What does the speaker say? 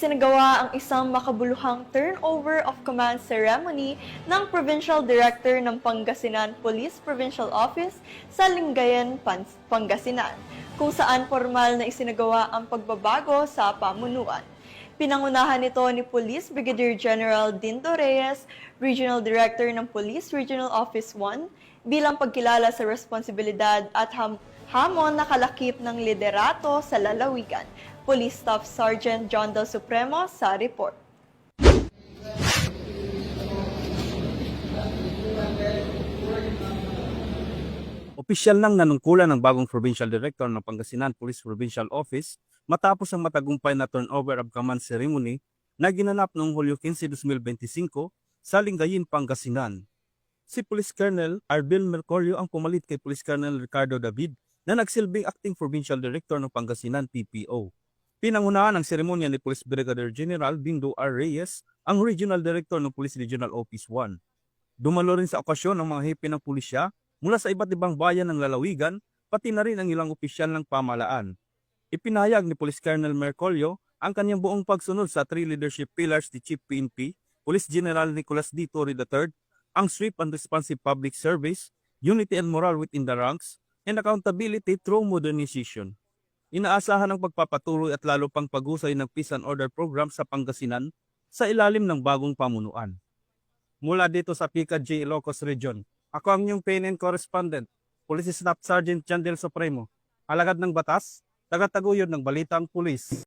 Isinagawa ang isang makabuluhang turnover of command ceremony ng Provincial Director ng Pangasinan Police Provincial Office sa Lingayen, Pangasinan, kung saan formal na isinagawa ang pagbabago sa pamunuan. Pinangunahan nito ni Police Brigadier General Dindo Reyes, Regional Director ng Police Regional Office 1, bilang pagkilala sa responsibilidad at hamon na kalakip ng liderato sa lalawigan. Police Staff Sergeant John Del Supremo sa report. Opisyal nang nanungkulan ng bagong Provincial Director ng Pangasinan Police Provincial Office matapos ang matagumpay na turnover of command ceremony na ginanap noong Hulyo 15, 2025 sa Lingayen, Pangasinan. Si Police Colonel Arbil Mercurio ang pumalit kay Police Colonel Ricardo David na nagsilbing Acting Provincial Director ng Pangasinan PPO. Pinangunahan ng seremonya ni Police Brigadier General Dindo R. Reyes, ang Regional Director ng Police Regional Office 1. Dumalo rin sa okasyon ng mga hepe ng pulisya mula sa iba't ibang bayan ng lalawigan, pati na rin ang ilang opisyal ng pamahalaan. Ipinahayag ni Police Colonel Mercurio ang kanyang buong pagsunod sa 3 leadership pillars ni Chief PNP, Police General Nicolas D. Torre III, ang swift and responsive public service, unity and morale within the ranks, and accountability through modernization. Inaasahan ang pagpapatuloy at lalo pang pag-usay ng Peace and Order Program sa Pangasinan sa ilalim ng bagong pamunuan. Mula dito sa PCAG Ilocos Region, ako ang inyong PNN correspondent, Police Staff Sergeant John Del Supremo, alagad ng batas, tagataguyod ng Balitang Pulis.